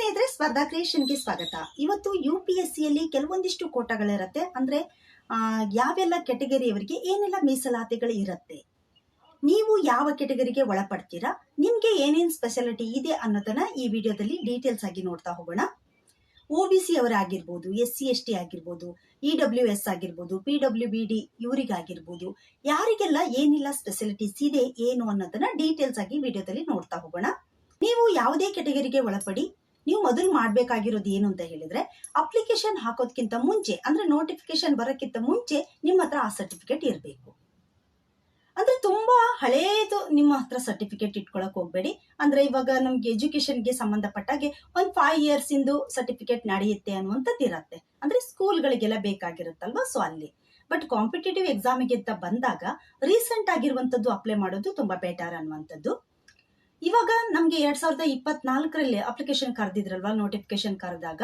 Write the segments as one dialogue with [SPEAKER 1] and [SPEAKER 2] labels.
[SPEAKER 1] ಸ್ನೇಹಿತರೆ, ಸ್ಪರ್ಧಾ ಕ್ರಿಯೇಷನ್ಗೆ ಸ್ವಾಗತ. ಇವತ್ತು UPSCಯಲ್ಲಿ ಕೆಲವೊಂದಿಷ್ಟು ಕೋಟಾಗಳಿರುತ್ತೆ. ಅಂದ್ರೆ ಯಾವೆಲ್ಲ ಕೆಟಗರಿಯವರಿಗೆ ಏನೆಲ್ಲ ಮೀಸಲಾತಿಗಳು ಇರುತ್ತೆ, ನೀವು ಯಾವ ಕೆಟಗರಿಗೆ ಒಳಪಡ್ತೀರಾ, ನಿಮ್ಗೆ ಏನೇನ್ ಸ್ಪೆಷಾಲಿಟಿ ಇದೆ ಅನ್ನೋದನ್ನ ಈ ವಿಡಿಯೋದಲ್ಲಿ ಡೀಟೇಲ್ಸ್ ಆಗಿ ನೋಡ್ತಾ ಹೋಗೋಣ. OBC ಅವರಾಗಿರ್ಬೋದು, SC/ST ಆಗಿರ್ಬೋದು, EWS ಆಗಿರ್ಬೋದು, PWBD ಇವರಿಗಾಗಿರ್ಬೋದು, ಯಾರಿಗೆಲ್ಲ ಏನೆಲ್ಲ ಸ್ಪೆಷಾಲಿಟೀಸ್ ಇದೆ ಏನು ಅನ್ನೋದನ್ನ ಡೀಟೇಲ್ಸ್ ಆಗಿ ವಿಡಿಯೋದಲ್ಲಿ ನೋಡ್ತಾ ಹೋಗೋಣ. ನೀವು ಯಾವುದೇ ಕೆಟಗರಿಗೆ ಒಳಪಡಿ, ನೀವು ಮೊದಲು ಮಾಡಬೇಕಾಗಿರೋದು ಏನು ಅಂತ ಹೇಳಿದ್ರೆ, ಅಪ್ಲಿಕೇಶನ್ ಹಾಕೋದಕ್ಕಿಂತ ಮುಂಚೆ, ಅಂದ್ರೆ ನೋಟಿಫಿಕೇಶನ್ ಬರೋಕ್ಕಿಂತ ಮುಂಚೆ ನಿಮ್ಮ ಹತ್ರ ಆ ಸರ್ಟಿಫಿಕೇಟ್ ಇರಬೇಕು. ಅಂದ್ರೆ ತುಂಬಾ ಹಳೇದು ನಿಮ್ಮ ಹತ್ರ ಸರ್ಟಿಫಿಕೇಟ್ ಇಟ್ಕೊಳಕ್ ಹೋಗ್ಬೇಡಿ. ಅಂದ್ರೆ ಇವಾಗ ನಮ್ಗೆ ಎಜುಕೇಶನ್ಗೆ ಸಂಬಂಧಪಟ್ಟಾಗೆ ಒಂದು 5 years ಇಂದು ಸರ್ಟಿಫಿಕೇಟ್ ನಡೆಯುತ್ತೆ ಅನ್ನುವಂಥದ್ದು ಇರತ್ತೆ. ಅಂದ್ರೆ ಸ್ಕೂಲ್ಗಳಿಗೆಲ್ಲ ಬೇಕಾಗಿರುತ್ತಲ್ವಾ, ಸೊ ಅಲ್ಲಿ. ಬಟ್ ಕಾಂಪಿಟೇಟಿವ್ ಎಕ್ಸಾಮಿಗೆ ಅಂತ ಬಂದಾಗ ರೀಸೆಂಟ್ ಆಗಿರುವಂತದ್ದು ಅಪ್ಲೈ ಮಾಡೋದು ತುಂಬಾ ಬೆಟರ್ ಅನ್ನುವಂಥದ್ದು. ಇವಾಗ ನಮ್ಗೆ 2024ರಲ್ಲಿ ಅಪ್ಲಿಕೇಶನ್ ಕರೆದಿದ್ರಲ್ವಾ, ನೋಟಿಫಿಕೇಶನ್ ಕರೆದಾಗ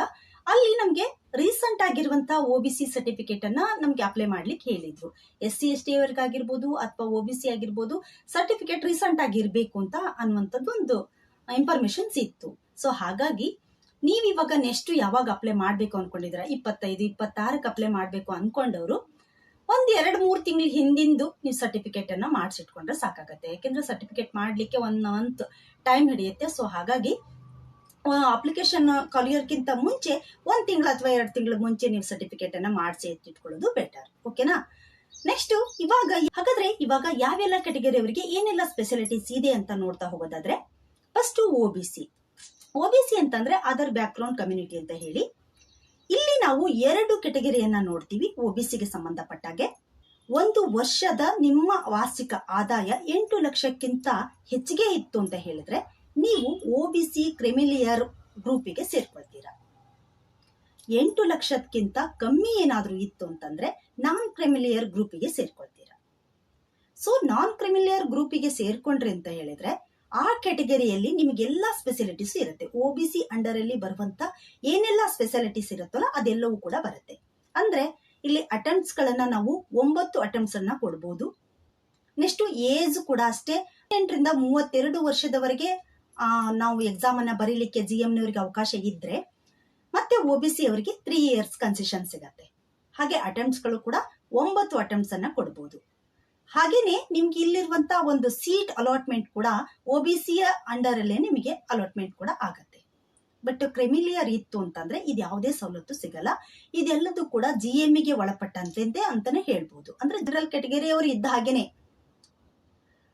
[SPEAKER 1] ಅಲ್ಲಿ ನಮ್ಗೆ ರೀಸೆಂಟ್ ಆಗಿರುವಂತ OBC ಸರ್ಟಿಫಿಕೇಟ್ ಅನ್ನ ನಮ್ಗೆ ಅಪ್ಲೈ ಮಾಡ್ಲಿಕ್ಕೆ ಹೇಳಿದ್ರು. SC/ST ಅವರಿಗಾಗಿರ್ಬೋದು ಅಥವಾ OBC ಆಗಿರ್ಬೋದು, ಸರ್ಟಿಫಿಕೇಟ್ ರೀಸೆಂಟ್ ಆಗಿರ್ಬೇಕು ಅಂತ ಅನ್ನುವಂಥದ್ದು ಒಂದು ಇನ್ಫಾರ್ಮೇಶನ್ ಸಿಕ್ತು. ಸೊ ಹಾಗಾಗಿ ನೀವ್ ಇವಾಗ ನೆಕ್ಸ್ಟ್ ಯಾವಾಗ ಅಪ್ಲೈ ಮಾಡ್ಬೇಕು ಅನ್ಕೊಂಡಿದ್ರ, 25, 26ಕ್ಕೆ ಅಪ್ಲೈ ಮಾಡ್ಬೇಕು ಅನ್ಕೊಂಡವ್ರು ಒಂದ್ 2-3 ತಿಂಗಳ ಹಿಂದಿಂದು ನೀವು ಸರ್ಟಿಫಿಕೇಟ್ ಅನ್ನ ಮಾಡಿಸಿಟ್ಕೊಂಡ್ರೆ ಸಾಕಾಗತ್ತೆ. ಯಾಕೆಂದ್ರೆ ಸರ್ಟಿಫಿಕೇಟ್ ಮಾಡ್ಲಿಕ್ಕೆ 1 month ಟೈಮ್ ಹಿಡಿಯುತ್ತೆ. ಸೊ ಹಾಗಾಗಿ ಅಪ್ಲಿಕೇಶನ್ ಕಲಿಯೋರ್ಕಿಂತ ಮುಂಚೆ 1 ತಿಂಗಳು ಅಥವಾ 2 ತಿಂಗಳ ಮುಂಚೆ ನೀವು ಸರ್ಟಿಫಿಕೇಟ್ ಅನ್ನ ಮಾಡಿಸಿ ಇಟ್ಕೊಳ್ಳೋದು ಬೆಟರ್. ಓಕೆನಾ? ನೆಕ್ಸ್ಟ್ ಹಾಗಾದ್ರೆ ಇವಾಗ ಯಾವೆಲ್ಲ ಕೆಟಗರಿ ಅವರಿಗೆ ಏನೆಲ್ಲ ಸ್ಪೆಷಾಲಿಟೀಸ್ ಇದೆ ಅಂತ ನೋಡ್ತಾ ಹೋಗೋದಾದ್ರೆ, ಫಸ್ಟ್ OBC ಅಂತಂದ್ರೆ ಅದರ್ ಬ್ಯಾಕ್ ಗ್ರೌಂಡ್ ಕಮ್ಯುನಿಟಿ ಅಂತ ಹೇಳಿ. ಇಲ್ಲಿ ನಾವು 2 ಕೆಟಗರಿಯನ್ನ ನೋಡ್ತೀವಿ OBCಗೆ ಸಂಬಂಧಪಟ್ಟಾಗೆ. 1 ವರ್ಷದ ನಿಮ್ಮ ವಾರ್ಷಿಕ ಆದಾಯ 8 ಲಕ್ಷಕ್ಕಿಂತ ಹೆಚ್ಚಿಗೆ ಇತ್ತು ಅಂತ ಹೇಳಿದ್ರೆ ನೀವು OBC ಕ್ರಿಮಿಲಿಯರ್ ಗ್ರೂಪಿಗೆ ಸೇರ್ಕೊಳ್ತೀರಾ. 8 ಲಕ್ಷಕ್ಕಿಂತ ಕಮ್ಮಿ ಏನಾದ್ರೂ ಇತ್ತು ಅಂತಂದ್ರೆ ನಾನ್ ಕ್ರಿಮಿಲಿಯರ್ ಗ್ರೂಪಿಗೆ ಸೇರ್ಕೊಳ್ತೀರಾ. ಸೊ ನಾನ್ ಕ್ರಿಮಿಲಿಯರ್ ಗ್ರೂಪಿಗೆ ಸೇರ್ಕೊಂಡ್ರಿ ಅಂತ ಹೇಳಿದ್ರೆ ಆ ಕೆಟಗರಿಯಲ್ಲಿ ನಿಮಗೆಲ್ಲಾ ಸ್ಪೆಷಾಲಿಟೀಸ್ ಇರುತ್ತೆ. OBC ಅಂಡರ್ ಅಲ್ಲಿ ಬರುವಂತ ಏನೆಲ್ಲ ಸ್ಪೆಷಾಲಿಟೀಸ್ ಇರುತ್ತಲ್ಲ ಅದೆಲ್ಲವೂ ಕೂಡ ಬರುತ್ತೆ. ಅಂದ್ರೆ ಇಲ್ಲಿ ಅಟೆಂಪ್ಟ್ಸ್ ಗಳನ್ನ ನಾವು 9 ಅಟೆಂಪ್ಟ್ಸ್ ಅನ್ನ ಕೊಡಬಹುದು. ನೆಕ್ಸ್ಟ್ ಏಜ್ ಕೂಡ ಅಷ್ಟೇ, 8 ರಿಂದ 32 ವರ್ಷದವರೆಗೆ ನಾವು ಎಕ್ಸಾಮ್ ಅನ್ನ ಬರೀಲಿಕ್ಕೆ GMನವರಿಗೆ ಅವಕಾಶ ಇದ್ರೆ, ಮತ್ತೆ OBC ಅವರಿಗೆ 3 years ಕನ್ಸೆಷನ್ ಸಿಗತ್ತೆ. ಹಾಗೆ ಅಟೆಂಪ್ಟ್ಸ್ ಗಳು ಕೂಡ 9 ಅಟೆಂಪ್ಟ್ಸ್ ಅನ್ನ ಕೊಡಬಹುದು. ಹಾಗೇನೆ ನಿಮ್ಗೆ ಇಲ್ಲಿರುವಂತ ಒಂದು ಸೀಟ್ ಅಲಾಟ್ಮೆಂಟ್ ಕೂಡ OBC ಅಂಡರ್ ಅಲ್ಲೇ ನಿಮಗೆ ಅಲಾಟ್ಮೆಂಟ್ ಕೂಡ ಆಗತ್ತೆ. ಬಟ್ ಕ್ರಿಮಿಲಿಯರ್ ಇತ್ತು ಅಂತಂದ್ರೆ ಇದು ಯಾವುದೇ ಸವಲತ್ತು ಸಿಗಲ್ಲ. ಇದೆಲ್ಲದೂ ಕೂಡ GMಗೆ ಒಳಪಟ್ಟಂತೆ ಅಂತಾನೆ ಹೇಳ್ಬೋದು. ಅಂದ್ರೆ ಜನರಲ್ ಕೆಟಗರಿ ಅವರು ಇದ್ದ ಹಾಗೇನೆ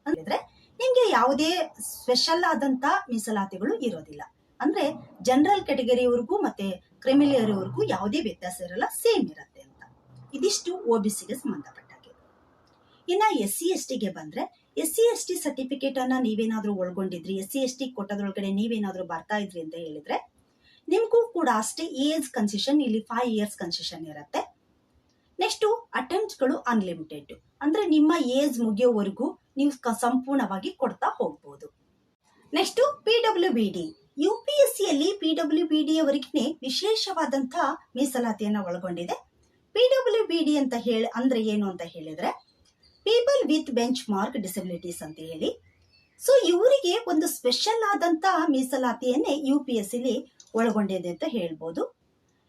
[SPEAKER 1] ಅಂದ್ರೆ ನಿಮ್ಗೆ ಯಾವುದೇ ಸ್ಪೆಷಲ್ ಆದಂತ ಮೀಸಲಾತಿಗಳು ಇರೋದಿಲ್ಲ. ಅಂದ್ರೆ ಜನರಲ್ ಕೆಟಗರಿವರೆಗೂ ಮತ್ತೆ ಕ್ರಿಮಿಲಿಯರ್ವರೆಗೂ ಯಾವುದೇ ವ್ಯತ್ಯಾಸ ಇರಲ್ಲ, ಸೇಮ್ ಇರತ್ತೆ ಅಂತ. ಇದಿಷ್ಟು OBCಗೆ ಸಂಬಂಧಪಟ್ಟ. ಇನ್ನ SC/STಗೆ ಬಂದ್ರೆ, SC/ST ಸರ್ಟಿಫಿಕೇಟ್ ಅನ್ನ ನೀವೇನಾದ್ರೂ ಒಳಗೊಂಡಿದ್ರಿ, SC/ST ಕೊಟ್ಟದ್ರೊಳಗಡೆ ನೀವೇನಾದ್ರೂ ಬರ್ತಾ ಇದ್ರಿ ಅಂತ ಹೇಳಿದ್ರೆ ನಿಮ್ಗೂ ಕೂಡ ಅಷ್ಟೇ ಏಜ್ ಕನ್ಸೆಷನ್ ಇಲ್ಲಿ 5 years ಕನ್ಸೆಷನ್ ಇರುತ್ತೆ. ನೆಕ್ಸ್ಟ್ ಅಟೆಂಪ್ಟ್ಸ್ ಗಳು ಅನ್ಲಿಮಿಟೆಡ್, ಅಂದ್ರೆ ನಿಮ್ಮ ಏಜ್ ಮುಗಿಯೋವರೆಗೂ ನೀವು ಸಂಪೂರ್ಣವಾಗಿ ಕೊಡ್ತಾ ಹೋಗ್ಬೋದು. Next PWBD. UPSCಯಲ್ಲಿ PWBD ಅವರಿಗೆ ವಿಶೇಷವಾದಂತಹ ಮೀಸಲಾತಿಯನ್ನ ಒಳಗೊಂಡಿದೆ. PWBD ಅಂತ ಅಂದ್ರೆ ಏನು ಅಂತ ಹೇಳಿದ್ರೆ people with bench mark disabilities ಅಂತ ಹೇಳಿ. ಸೊ ಇವರಿಗೆ ಒಂದು ಸ್ಪೆಷಲ್ ಆದಂತಹ ಮೀಸಲಾತಿಯನ್ನೇ UPSCಲಿ ಒಳಗೊಂಡಿದೆ ಅಂತ ಹೇಳ್ಬೋದು.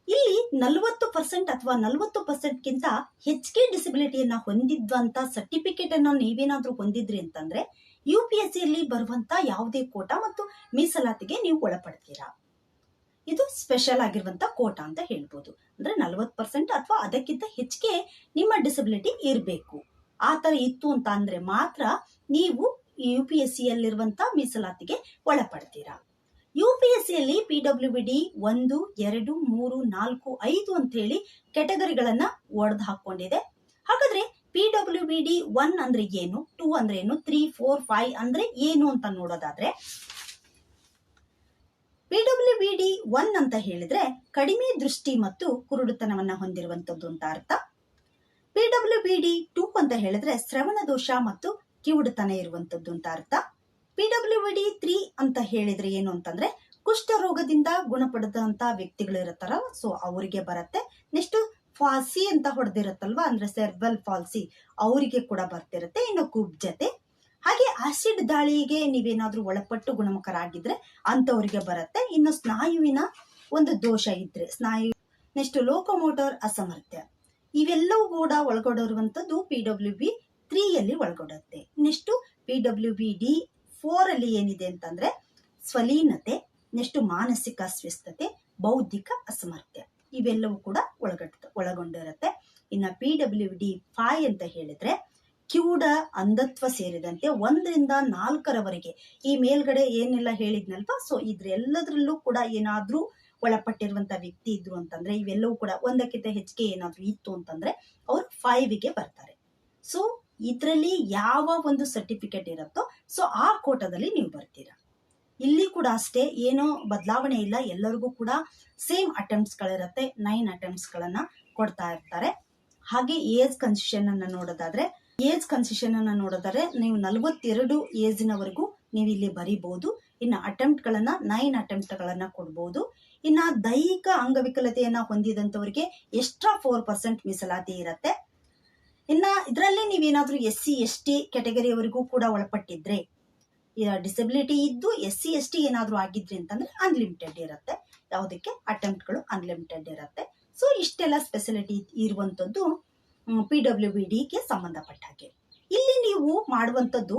[SPEAKER 1] ಇಲ್ಲಿ 40% ಅಥವಾ 40%ಗಿಂತ ಹೆಚ್ಚಿಗೆ ಡಿಸಬಿಲಿಟಿಯನ್ನ ಹೊಂದಿದ್ದಂತ ಸರ್ಟಿಫಿಕೇಟ್ ಅನ್ನ ನೀವೇನಾದ್ರೂ ಹೊಂದಿದ್ರಿ ಅಂತಂದ್ರೆ UPSCಯಲ್ಲಿ ಬರುವಂತ ಯಾವುದೇ ಕೋಟಾ ಮತ್ತು ಮೀಸಲಾತಿಗೆ ನೀವು ಒಳಪಡ್ತೀರಾ. ಇದು ಸ್ಪೆಷಲ್ ಆಗಿರುವಂತ ಕೋಟಾ ಅಂತ ಹೇಳ್ಬೋದು. ಅಂದ್ರೆ 40% ಅಥವಾ ಅದಕ್ಕಿಂತ ಹೆಚ್ಚಿಗೆ ನಿಮ್ಮ ಡಿಸಬಿಲಿಟಿ ಇರಬೇಕು. ಆ ತರ ಇತ್ತು ಅಂತ ಅಂದ್ರೆ ಮಾತ್ರ ನೀವು UPSCಯಲ್ಲಿರುವಂತ ಮೀಸಲಾತಿಗೆ ಒಳಪಡ್ತೀರಾ. UPSCಯಲ್ಲಿ PWBD 1, 2, 3, 4, 5 ಅಂತ ಹೇಳಿ ಕೆಟಗರಿಗಳನ್ನ ಒಡೆದು ಹಾಕೊಂಡಿದೆ. ಹಾಗಾದ್ರೆ PWBD 1 ಅಂದ್ರೆ ಏನು, 2 ಅಂದ್ರೆ ಏನು, 3, 4, 5 ಅಂದ್ರೆ ಏನು ಅಂತ ನೋಡೋದಾದ್ರೆ, PWBD 1 ಅಂತ ಹೇಳಿದ್ರೆ ಕಡಿಮೆ ದೃಷ್ಟಿ ಮತ್ತು ಕುರುಡುತನವನ್ನ ಹೊಂದಿರುವಂತದ್ದು ಅಂತ ಅರ್ಥ. PWBD 2 ಅಂತ ಹೇಳಿದ್ರೆ ಶ್ರವಣ ದೋಷ ಮತ್ತು ಕಿವುಡುತನ ಇರುವಂತದ್ದು ಅಂತ ಅರ್ಥ. PWBD 3 ಅಂತ ಹೇಳಿದ್ರೆ ಏನು ಅಂತಂದ್ರೆ ಕುಷ್ಠರೋಗದಿಂದ ಗುಣಪಡದಂತ ವ್ಯಕ್ತಿಗಳು ಇರುತ್ತಾರ, ಸೊ ಅವರಿಗೆ ಬರುತ್ತೆ. ನೆಕ್ಸ್ಟ್ ಫಾಲ್ಸಿ ಅಂತ ಹೊಡೆದಿರುತ್ತಲ್ವಾ, ಅಂದ್ರೆ ಸೆರ್ಬಲ್ ಫಾಲ್ಸಿ ಅವರಿಗೆ ಕೂಡ ಬರ್ತಿರುತ್ತೆ. ಇನ್ನು ಕುಬ್ಜತೆ, ಹಾಗೆ ಆಸಿಡ್ ದಾಳಿಗೆ ನೀವೇನಾದ್ರೂ ಒಳಪಟ್ಟು ಗುಣಮುಖರಾಗಿದ್ರೆ ಅಂತವರಿಗೆ ಬರುತ್ತೆ. ಇನ್ನು ಸ್ನಾಯುವಿನ ಒಂದು ದೋಷ ಇದ್ರೆ, ಸ್ನಾಯು, ನೆಕ್ಸ್ಟ್ ಲೋಕೋಮೋಟರ್ ಅಸಾಮರ್ಥ್ಯ, ಇವೆಲ್ಲವೂ ಕೂಡ ಒಳಗೊಂಡಿರುವಂತದ್ದು PWB3 ಒಳಗೊಡುತ್ತೆ. ನೆಕ್ಸ್ಟ್ PWBD4 ಏನಿದೆ ಅಂತಂದ್ರೆ ಸ್ವಲೀನತೆ, ನೆಕ್ಸ್ಟ್ ಮಾನಸಿಕ ಅಸ್ವಸ್ಥತೆ, ಬೌದ್ಧಿಕ ಅಸಾಮರ್ಥ್ಯ, ಇವೆಲ್ಲವೂ ಕೂಡ ಒಳಗೊಂಡಿರುತ್ತೆ. ಇನ್ನು PWD5 ಅಂತ ಹೇಳಿದ್ರೆ ಕಿವುಡ, ಅಂಧತ್ವ ಸೇರಿದಂತೆ 1 ರಿಂದ 4 ಈ ಮೇಲ್ಗಡೆ ಏನೆಲ್ಲ ಹೇಳಿದ್ನಲ್ವಾ, ಸೊ ಇದ್ರೆಲ್ಲದ್ರಲ್ಲೂ ಕೂಡ ಏನಾದ್ರೂ ಒಳಪಟ್ಟಿರುವಂತ ವ್ಯಕ್ತಿ ಇದ್ರು ಅಂತಂದ್ರೆ, ಇವೆಲ್ಲವೂ ಕೂಡ ಒಂದಕ್ಕಿಂತ ಹೆಚ್ಚಿಗೆ ಏನಾದ್ರೂ ಇತ್ತು ಅಂತಂದ್ರೆ ಅವ್ರು 5ಗೆ ಬರ್ತಾರೆ. ಸೊ ಇದ್ರಲ್ಲಿ ಯಾವ ಒಂದು ಸರ್ಟಿಫಿಕೇಟ್ ಇರುತ್ತೋ ಸೊ ಆ ಕೋಟದಲ್ಲಿ ನೀವು ಬರ್ತೀರಾ. ಇಲ್ಲಿ ಕೂಡ ಅಷ್ಟೇ, ಏನೋ ಬದಲಾವಣೆ ಇಲ್ಲ, ಎಲ್ಲರಿಗೂ ಕೂಡ ಸೇಮ್ ಅಟೆಂಪ್ಟ್ಸ್ ಗಳಿರುತ್ತೆ. 9 ಅಟೆಂಪ್ಟ್ಸ್ ಗಳನ್ನ ಕೊಡ್ತಾ ಇರ್ತಾರೆ. ಹಾಗೆ ಏಜ್ ಕನ್ಸೆಷನ್ ಅನ್ನ ನೋಡೋದಾದ್ರೆ ನೀವು 42 ಏಜ್ನವರೆಗೂ ನೀವು ಇಲ್ಲಿ ಬರೀಬಹುದು. ಇನ್ನು ಅಟೆಂಪ್ಟ್ ಗಳನ್ನ 9 ಅಟೆಂಪ್ಟ್ ಗಳನ್ನ ಕೊಡಬಹುದು. ಇನ್ನ ದೈಹಿಕ ಅಂಗವಿಕಲತೆಯನ್ನ ಹೊಂದಿದಂತವರಿಗೆ ಎಕ್ಸ್ಟ್ರಾ 4% ಮೀಸಲಾತಿ ಇರುತ್ತೆ. ಇನ್ನ ಇದರಲ್ಲಿ ನೀವೇನಾದ್ರೂ SC/ST ಕ್ಯಾಟಗರಿಯವರೆಗೂ ಕೂಡ ಒಳಪಟ್ಟಿದ್ರೆ, ಡಿಸಬಿಲಿಟಿ ಇದ್ದು SC/ST ಏನಾದ್ರೂ ಆಗಿದ್ರಿ ಅಂತಂದ್ರೆ ಅನ್ಲಿಮಿಟೆಡ್ ಇರುತ್ತೆ. ಯಾವುದಕ್ಕೆ ಅಟೆಂಪ್ಟ್ಗಳು ಅನ್ಲಿಮಿಟೆಡ್ ಇರುತ್ತೆ. ಸೊ ಇಷ್ಟೆಲ್ಲ ಸ್ಪೆಷಾಲಿಟಿ ಇರುವಂತದ್ದು PWBDಗೆ ಸಂಬಂಧಪಟ್ಟ ಹಾಗೆ. ಇಲ್ಲಿ ನೀವು ಮಾಡುವಂತದ್ದು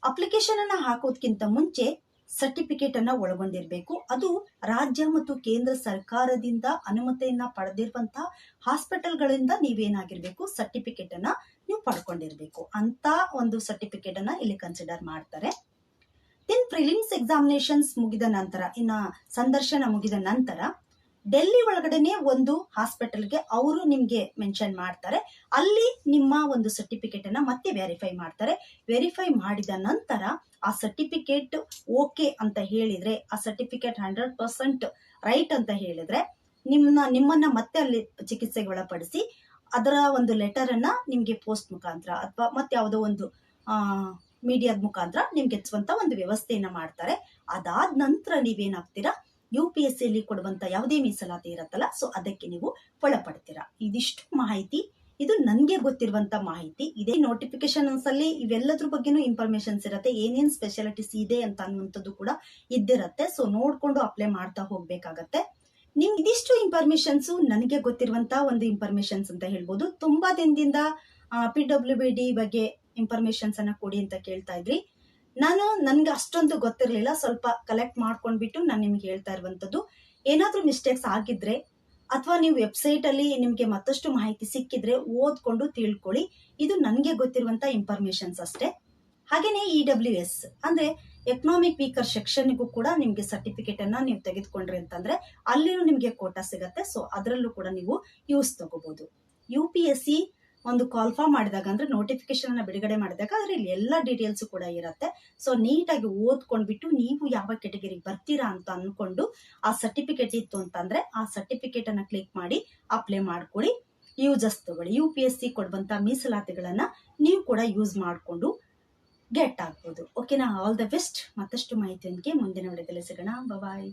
[SPEAKER 1] ಅಪ್ಲಿಕೇಶನ್ ಅನ್ನ ಹಾಕೋದಕ್ಕಿಂತ ಮುಂಚೆ ಸರ್ಟಿಫಿಕೇಟ್ ಅನ್ನ ಒಳಗೊಂಡಿರ್ಬೇಕು. ಅದು ರಾಜ್ಯ ಮತ್ತು ಕೇಂದ್ರ ಸರ್ಕಾರದಿಂದ ಅನುಮತಿಯನ್ನ ಪಡೆದಿರುವಂತಹ ಹಾಸ್ಪಿಟಲ್ಗಳಿಂದ ನೀವೇನಾಗಿರ್ಬೇಕು, ಸರ್ಟಿಫಿಕೇಟ್ ಅನ್ನ ನೀವು ಪಡ್ಕೊಂಡಿರ್ಬೇಕು. ಅಂತ ಒಂದು ಸರ್ಟಿಫಿಕೇಟ್ ಅನ್ನ ಇಲ್ಲಿ ಕನ್ಸಿಡರ್ ಮಾಡ್ತಾರೆ. ದೆನ್ ಪ್ರಿಲಿಮ್ಸ್ ಎಕ್ಸಾಮಿನೇಷನ್ಸ್ ಮುಗಿದ ನಂತರ, ಇನ್ನ ಸಂದರ್ಶನ ಮುಗಿದ ನಂತರ ಡೆಲ್ಲಿ ಒಳಗಡೆನೆ ಒಂದು ಹಾಸ್ಪಿಟಲ್ಗೆ ಅವರು ನಿಮ್ಗೆ ಮೆನ್ಷನ್ ಮಾಡ್ತಾರೆ. ಅಲ್ಲಿ ನಿಮ್ಮ ಒಂದು ಸರ್ಟಿಫಿಕೇಟ್ ಅನ್ನ ಮತ್ತೆ ವೆರಿಫೈ ಮಾಡ್ತಾರೆ. ವೆರಿಫೈ ಮಾಡಿದ ನಂತರ ಆ ಸರ್ಟಿಫಿಕೇಟ್ ಓಕೆ ಅಂತ ಹೇಳಿದ್ರೆ, ಆ ಸರ್ಟಿಫಿಕೇಟ್ 100% ರೈಟ್ ಅಂತ ಹೇಳಿದ್ರೆ ನಿಮ್ಮನ್ನ ಮತ್ತೆ ಅಲ್ಲಿ ಚಿಕಿತ್ಸೆಗೆ ಒಳಪಡಿಸಿ ಅದರ ಒಂದು ಲೆಟರ್ ಅನ್ನ ನಿಮ್ಗೆ ಪೋಸ್ಟ್ ಮುಖಾಂತರ ಅಥವಾ ಮತ್ತೆ ಯಾವುದೋ ಒಂದು ಮೀಡಿಯಾದ ಮುಖಾಂತರ ನಿಮ್ಗೆ ಎಚ್ಚುವಂತ ಒಂದು ವ್ಯವಸ್ಥೆಯನ್ನ ಮಾಡ್ತಾರೆ. ಅದಾದ ನಂತರ ನೀವೇನಾಗ್ತೀರಾ, UPSC ಕೊಡುವಂತ ಯಾವುದೇ ಮೀಸಲಾತಿ ಇರತ್ತಲ್ಲ, ಸೊ ಅದಕ್ಕೆ ನೀವು ಒಳಪಡ್ತೀರಾ. ಇದಿಷ್ಟು ಮಾಹಿತಿ, ಇದು ನನ್ಗೆ ಗೊತ್ತಿರುವಂತ ಮಾಹಿತಿ. ಇದೇ ನೋಟಿಫಿಕೇಶನ್ಸ್ ಅಲ್ಲಿ ಇವೆಲ್ಲದ್ರ ಬಗ್ಗೆನೂ ಇನ್ಫಾರ್ಮೇಶನ್ಸ್ ಇರುತ್ತೆ, ಏನೇನ್ ಸ್ಪೆಷಾಲಿಟೀಸ್ ಇದೆ ಅಂತ ಅನ್ನುವಂಥದ್ದು ಕೂಡ ಇದ್ದಿರತ್ತೆ. ಸೊ ನೋಡ್ಕೊಂಡು ಅಪ್ಲೈ ಮಾಡ್ತಾ ಹೋಗ್ಬೇಕಾಗತ್ತೆ. ನಿಮ್ ಇದಿಷ್ಟು ಇನ್ಫಾರ್ಮೇಶನ್ಸ್ ನನಗೆ ಗೊತ್ತಿರುವಂತ ಒಂದು ಇನ್ಫಾರ್ಮೇಶನ್ಸ್ ಅಂತ ಹೇಳ್ಬೋದು. ತುಂಬಾ ದಿನದಿಂದ PWBD ಬಗ್ಗೆ ಇನ್ಫಾರ್ಮೇಶನ್ಸ್ ಅನ್ನ ಕೊಡಿ ಅಂತ ಕೇಳ್ತಾ ಇದ್ರಿ. ನನ್ಗೆ ಅಷ್ಟೊಂದು ಗೊತ್ತಿರ್ಲಿಲ್ಲ, ಸ್ವಲ್ಪ ಕಲೆಕ್ಟ್ ಮಾಡ್ಕೊಂಡ್ಬಿಟ್ಟು ನಾನು ನಿಮ್ಗೆ ಹೇಳ್ತಾ ಇರುವಂತದ್ದು. ಏನಾದ್ರೂ ಮಿಸ್ಟೇಕ್ಸ್ ಆಗಿದ್ರೆ ಅಥವಾ ನೀವು ವೆಬ್ಸೈಟ್ ಅಲ್ಲಿ ನಿಮ್ಗೆ ಮತ್ತಷ್ಟು ಮಾಹಿತಿ ಸಿಕ್ಕಿದ್ರೆ ಓದ್ಕೊಂಡು ತಿಳ್ಕೊಳ್ಳಿ. ಇದು ನನ್ಗೆ ಗೊತ್ತಿರುವಂತ ಇನ್ಫಾರ್ಮೇಶನ್ಸ್ ಅಷ್ಟೇ. ಹಾಗೇನೆ EWS ಅಂದ್ರೆ ಎಕನಾಮಿಕ್ ವೀಕರ್ ಸೆಕ್ಷನ್ಗೂ ಕೂಡ ನಿಮ್ಗೆ ಸರ್ಟಿಫಿಕೇಟ್ ಅನ್ನ ನೀವು ತೆಗೆದುಕೊಂಡ್ರಿ ಅಂತಂದ್ರೆ ಅಲ್ಲಿನೂ ನಿಮ್ಗೆ ಕೋಟಾ ಸಿಗತ್ತೆ. ಸೊ ಅದರಲ್ಲೂ ಕೂಡ ನೀವು ಯೂಸ್ ತಗೋಬಹುದು. UPSC ಒಂದು ಕಾಲ್ಫಾರ್ಮ್ ಮಾಡಿದಾಗ, ಅಂದ್ರೆ ನೋಟಿಫಿಕೇಶನ್ ಅನ್ನ ಬಿಡುಗಡೆ ಮಾಡಿದಾಗ ಅದ್ರಲ್ಲಿ ಎಲ್ಲ ಡೀಟೇಲ್ಸ್ ಕೂಡ ಇರುತ್ತೆ. ಸೊ ನೀಟಾಗಿ ಓದ್ಕೊಂಡ್ಬಿಟ್ಟು ನೀವು ಯಾವ ಕೆಟಗರಿಗೆ ಬರ್ತೀರಾ ಅಂತ ಅನ್ಕೊಂಡು ಆ ಸರ್ಟಿಫಿಕೇಟ್ ಇತ್ತು ಅಂತಂದ್ರೆ ಆ ಸರ್ಟಿಫಿಕೇಟ್ ಅನ್ನ ಕ್ಲಿಕ್ ಮಾಡಿ ಅಪ್ಲೈ ಮಾಡ್ಕೊಳ್ಳಿ, ಯೂಸಸ್ ತಗೊಳ್ಳಿ. UPSC ಕೊಡುವಂತ ಮೀಸಲಾತಿಗಳನ್ನ ನೀವು ಕೂಡ ಯೂಸ್ ಮಾಡ್ಕೊಂಡು ಗೆಟ್ ಆಗ್ಬೋದು. ಓಕೆನಾ? All the best. ಮತ್ತಷ್ಟು ಮಾಹಿತಿಯೊಂದಿಗೆ ಮುಂದಿನ ವಿಡಿಯೋದಲ್ಲಿ ಸಿಗೋಣ. ಬಾಯ್.